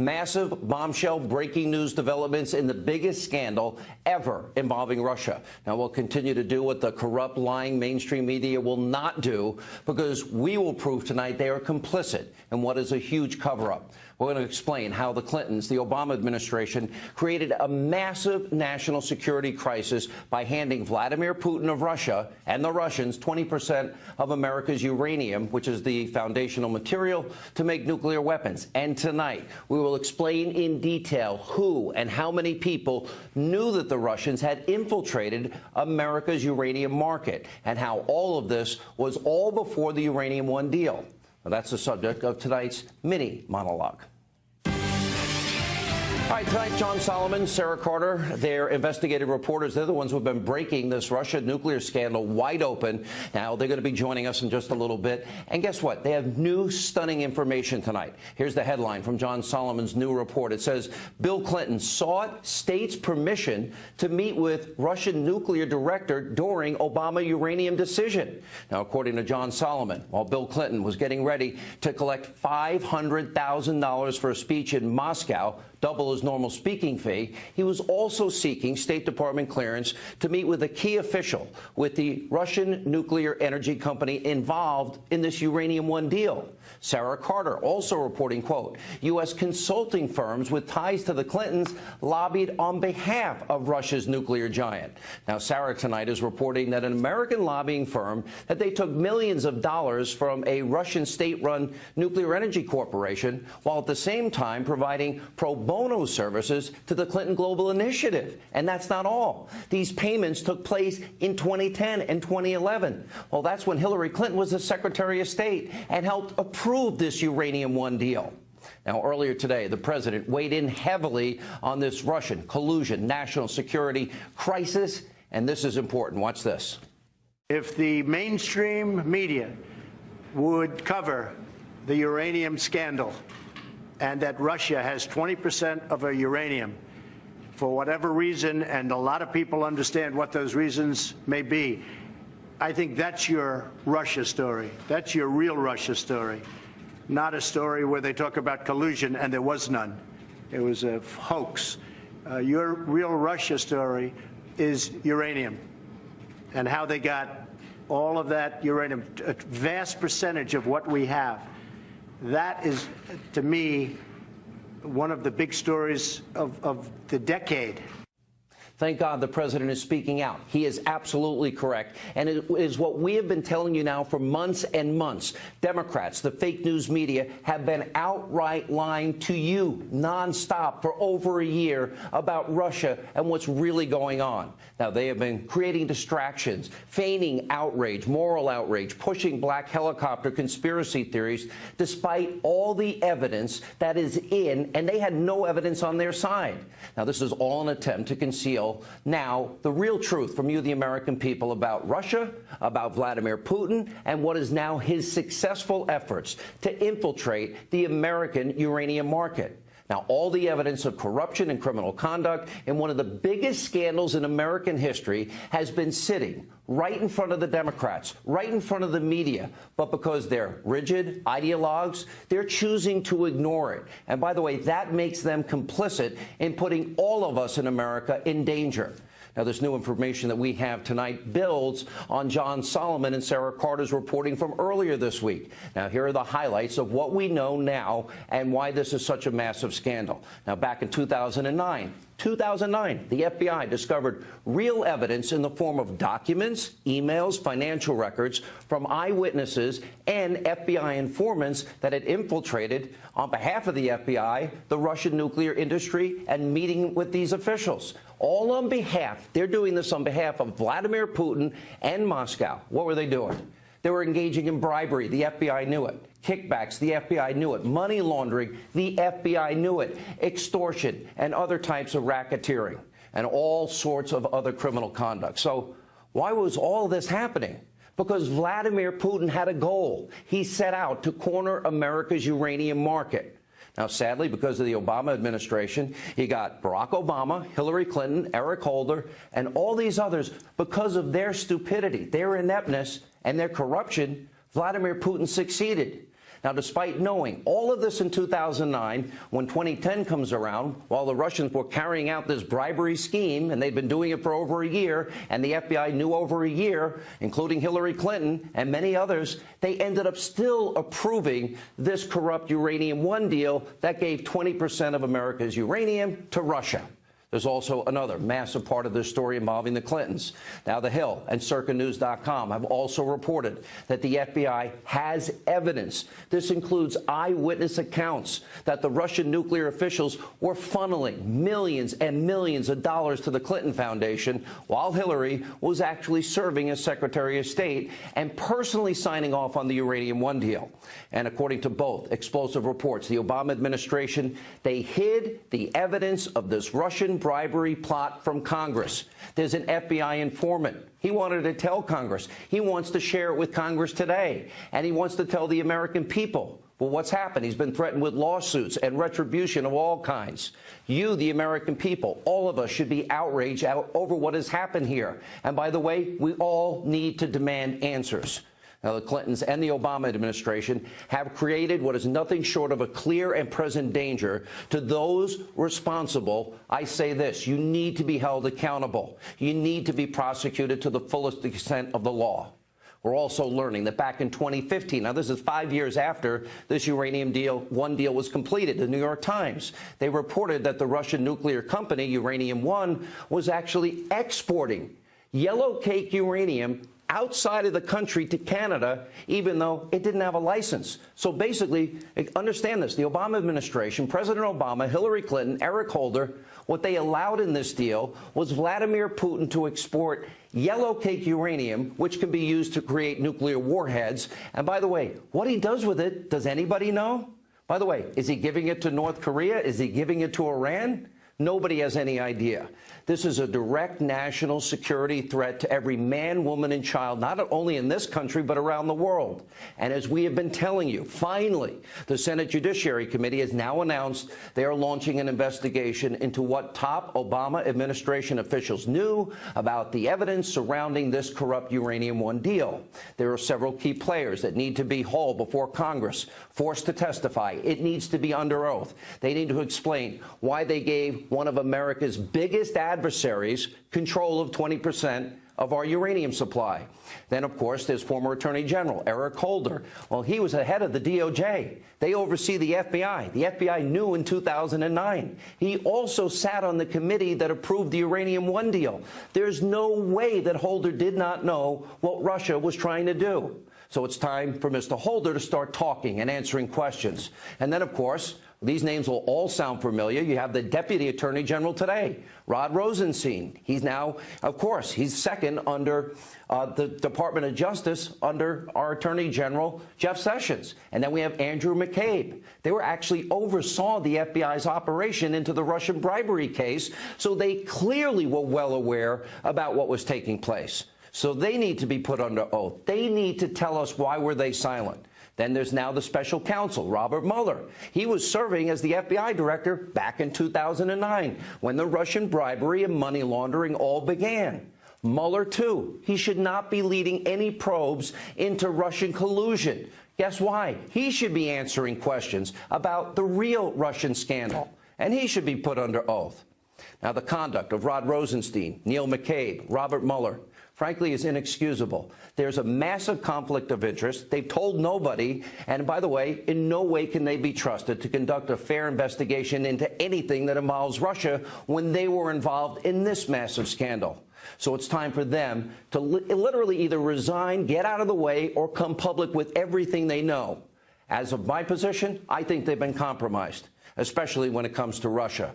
Massive bombshell breaking news developments in the biggest scandal ever involving Russia. Now, we'll continue to do what the corrupt, lying mainstream media will not do, because we will prove tonight they are complicit in what is a huge cover-up. We're going to explain how the Clintons, the Obama administration, created a massive national security crisis by handing Vladimir Putin of Russia and the Russians 20% of America's uranium, which is the foundational material to make nuclear weapons. And tonight, we will explain in detail who and how many people knew that the Russians had infiltrated America's uranium market, and how all of this was all before the Uranium One deal. Now, that's the subject of tonight's mini monologue. All right, tonight, John Solomon, Sarah Carter, they're investigative reporters. They're the ones who have been breaking this Russia nuclear scandal wide open. Now, they're going to be joining us in just a little bit. And guess what? They have new stunning information tonight. Here's the headline from John Solomon's new report. It says, Bill Clinton sought states' permission to meet with Russian nuclear director during Obama uranium decision. Now, according to John Solomon, while Bill Clinton was getting ready to collect $500,000 for a speech in Moscow, double his normal speaking fee, he was also seeking State Department clearance to meet with a key official with the Russian nuclear energy company involved in this Uranium One deal. Sarah Carter also reporting, quote, U.S. consulting firms with ties to the Clintons lobbied on behalf of Russia's nuclear giant. Now, Sarah tonight is reporting that an American lobbying firm, that they took millions of dollars from a Russian state-run nuclear energy corporation, while at the same time providing pro bono services to the Clinton Global Initiative. And that's not all. These payments took place in 2010 and 2011. Well, that's when Hillary Clinton was the Secretary of State and helped approve this Uranium One deal. Now, earlier today, the president weighed in heavily on this Russian collusion national security crisis. And this is important. Watch this. If the mainstream media would cover the uranium scandal, and that Russia has 20% of our uranium, for whatever reason, and a lot of people understand what those reasons may be, I think that's your Russia story. That's your real Russia story, not a story where they talk about collusion, and there was none. It was a hoax. Your real Russia story is uranium, and how they got all of that uranium, a vast percentage of what we have. That is, to me, one of the big stories of the decade. Thank God the president is speaking out. He is absolutely correct. And it is what we have been telling you now for months and months. Democrats, the fake news media, have been outright lying to you nonstop for over a year about Russia and what's really going on. Now, they have been creating distractions, feigning outrage, moral outrage, pushing black helicopter conspiracy theories, despite all the evidence that is in, and they had no evidence on their side. Now, this is all an attempt to conceal now the real truth from you, the American people, about Russia, about Vladimir Putin, and what is now his successful efforts to infiltrate the American uranium market. Now, all the evidence of corruption and criminal conduct in one of the biggest scandals in American history has been sitting right in front of the Democrats, right in front of the media. But because they're rigid ideologues, they're choosing to ignore it. And by the way, that makes them complicit in putting all of us in America in danger. Now, this new information that we have tonight builds on John Solomon and Sarah Carter's reporting from earlier this week. Now, here are the highlights of what we know now and why this is such a massive scandal. Now, back in 2009, the FBI discovered real evidence in the form of documents, emails, financial records from eyewitnesses and FBI informants that had infiltrated, on behalf of the FBI, the Russian nuclear industry and meeting with these officials. All on behalf, they're doing this on behalf of Vladimir Putin and Moscow. What were they doing? They were engaging in bribery. The FBI knew it. Kickbacks, the FBI knew it. Money laundering, the FBI knew it. Extortion and other types of racketeering and all sorts of other criminal conduct. So why was all this happening? Because Vladimir Putin had a goal. He set out to corner America's uranium market. Now, sadly, because of the Obama administration, he got Barack Obama, Hillary Clinton, Eric Holder, and all these others. Because of their stupidity, their ineptness, and their corruption, Vladimir Putin succeeded. Now, despite knowing all of this in 2009, when 2010 comes around, while the Russians were carrying out this bribery scheme, and they'd been doing it for over a year, and the FBI knew over a year, including Hillary Clinton and many others, they ended up still approving this corrupt Uranium One deal that gave 20% of America's uranium to Russia. There's also another massive part of this story involving the Clintons. Now, The Hill and CircaNews.com have also reported that the FBI has evidence. This includes eyewitness accounts that the Russian nuclear officials were funneling millions and millions of dollars to the Clinton Foundation while Hillary was actually serving as Secretary of State and personally signing off on the Uranium One deal. And according to both explosive reports, the Obama administration, they hid the evidence of this Russian bribery plot from Congress. There's an FBI informant. He wanted to tell Congress. He wants to share it with Congress today. And he wants to tell the American people. Well, what's happened? He's been threatened with lawsuits and retribution of all kinds. You, the American people, all of us should be outraged over what has happened here. And by the way, we all need to demand answers. Now, the Clintons and the Obama administration have created what is nothing short of a clear and present danger to those responsible. I say this, you need to be held accountable. You need to be prosecuted to the fullest extent of the law. We're also learning that back in 2015, now this is 5 years after this Uranium One deal was completed, the New York Times, they reported that the Russian nuclear company, Uranium One, was actually exporting yellow cake uranium outside of the country to Canada, even though it didn't have a license. So basically, understand this, the Obama administration, President Obama, Hillary Clinton, Eric Holder, what they allowed in this deal was Vladimir Putin to export yellow cake uranium, which can be used to create nuclear warheads. And by the way, what he does with it, does anybody know? By the way, is he giving it to North Korea? Is he giving it to Iran? Nobody has any idea. This is a direct national security threat to every man, woman, and child, not only in this country, but around the world. And as we have been telling you, finally, the Senate Judiciary Committee has now announced they are launching an investigation into what top Obama administration officials knew about the evidence surrounding this corrupt Uranium One deal. There are several key players that need to be hauled before Congress, forced to testify. It needs to be under oath. They need to explain why they gave one of America's biggest adversaries control of 20% of our uranium supply. Then, of course, there's former Attorney General Eric Holder. Well, he was the head of the DOJ. They oversee the FBI. The FBI knew in 2009. He also sat on the committee that approved the Uranium One deal. There's no way that Holder did not know what Russia was trying to do. So it's time for Mr. Holder to start talking and answering questions. And then, of course, these names will all sound familiar. You have the Deputy Attorney General today, Rod Rosenstein. He's now, of course, he's second under the Department of Justice under our Attorney General, Jeff Sessions. And then we have Andrew McCabe. They were actually oversaw the FBI's operation into the Russian bribery case, so they clearly were well aware about what was taking place. So they need to be put under oath. They need to tell us why were they silent. Then there's now the special counsel, Robert Mueller. He was serving as the FBI director back in 2009 when the Russian bribery and money laundering all began. Mueller, too, he should not be leading any probes into Russian collusion. Guess why? He should be answering questions about the real Russian scandal, and he should be put under oath. Now, the conduct of Rod Rosenstein, Neil McCabe, Robert Mueller, frankly, is inexcusable. There's a massive conflict of interest. They've told nobody. And by the way, in no way can they be trusted to conduct a fair investigation into anything that involves Russia when they were involved in this massive scandal. So it's time for them to literally either resign, get out of the way, or come public with everything they know. As of my position, I think they've been compromised, especially when it comes to Russia.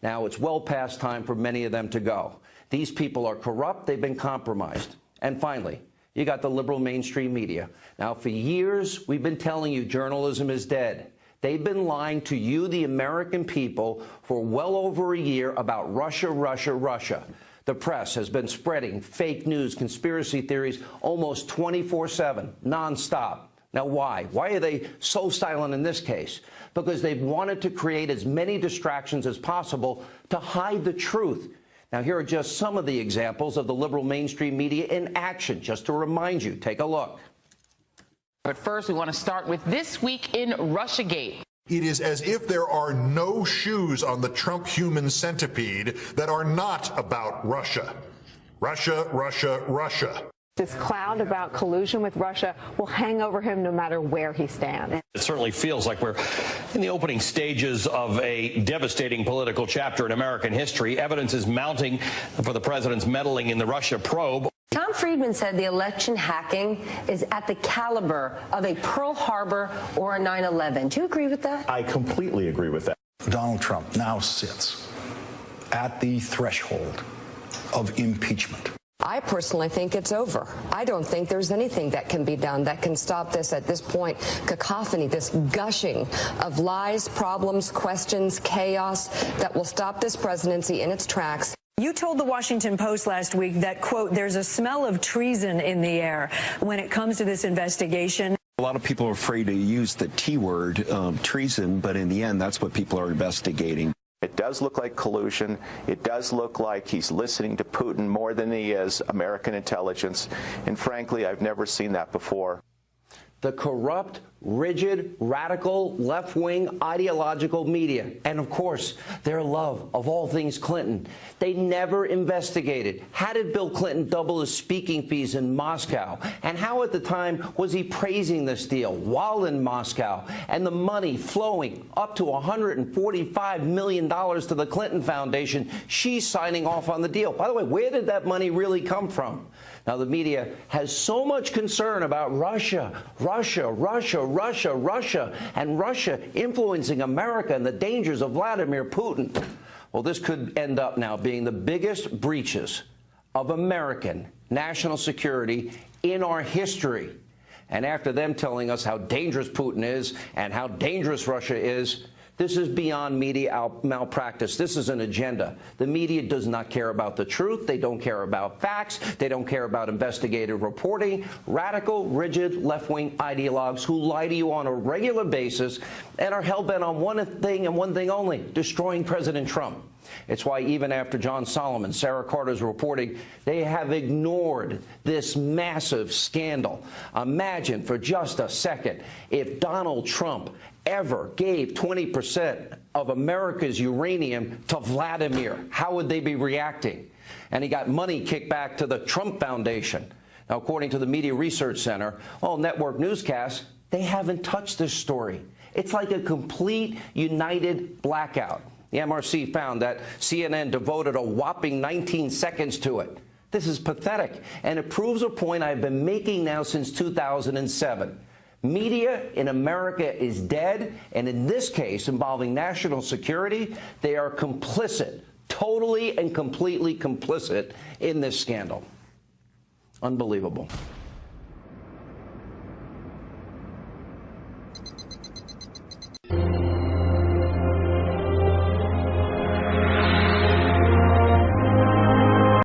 Now, it's well past time for many of them to go. These people are corrupt. They've been compromised. And finally, you got the liberal mainstream media. Now, for years, we've been telling you journalism is dead. They've been lying to you, the American people, for well over a year about Russia, Russia, Russia. The press has been spreading fake news, conspiracy theories almost 24/7, nonstop. Now, why? Why are they so silent in this case? Because they've wanted to create as many distractions as possible to hide the truth. Now, here are just some of the examples of the liberal mainstream media in action, just to remind you. Take a look. But first, we want to start with This Week in Russiagate. It is as if there are no shoes on the Trump human centipede that are not about Russia. Russia, Russia, Russia. This cloud about collusion with Russia will hang over him no matter where he stands. It certainly feels like we're in the opening stages of a devastating political chapter in American history. Evidence is mounting for the president's meddling in the Russia probe. Tom Friedman said the election hacking is at the caliber of a Pearl Harbor or a 9/11. Do you agree with that? I completely agree with that. Donald Trump now sits at the threshold of impeachment. I personally think it's over. I don't think there's anything that can be done that can stop this at this point. Cacophony, this gushing of lies, problems, questions, chaos that will stop this presidency in its tracks. You told the Washington Post last week that, quote, there's a smell of treason in the air when it comes to this investigation. A lot of people are afraid to use the T word, treason, but in the end, that's what people are investigating. It does look like collusion. It does look like he's listening to Putin more than he is American intelligence. And frankly, I've never seen that before. The corrupt, rigid, radical, left-wing, ideological media, and of course, their love of all things Clinton. They never investigated. How did Bill Clinton double his speaking fees in Moscow? And how at the time was he praising this deal while in Moscow? And the money flowing up to $145 million to the Clinton Foundation. She's signing off on the deal. By the way, where did that money really come from? Now, the media has so much concern about Russia, and Russia influencing America and the dangers of Vladimir Putin. Well, this could end up now being the biggest breaches of American national security in our history. And after them telling us how dangerous Putin is and how dangerous Russia is, this is beyond media malpractice. This is an agenda. The media does not care about the truth. They don't care about facts. They don't care about investigative reporting. Radical, rigid, left-wing ideologues who lie to you on a regular basis and are hell-bent on one thing and one thing only, destroying President Trump. It's why even after John Solomon, Sarah Carter's reporting, they have ignored this massive scandal. Imagine for just a second if Donald Trump ever gave 20% of America's uranium to Vladimir. How would they be reacting? And he got money kicked back to the Trump Foundation. Now, according to the Media Research Center, all network newscasts, they haven't touched this story. It's like a complete united blackout. The MRC found that CNN devoted a whopping 19 seconds to it. This is pathetic, and it proves a point I've been making now since 2007. Media in America is dead, and in this case involving national security, they are complicit, totally and completely complicit in this scandal. Unbelievable.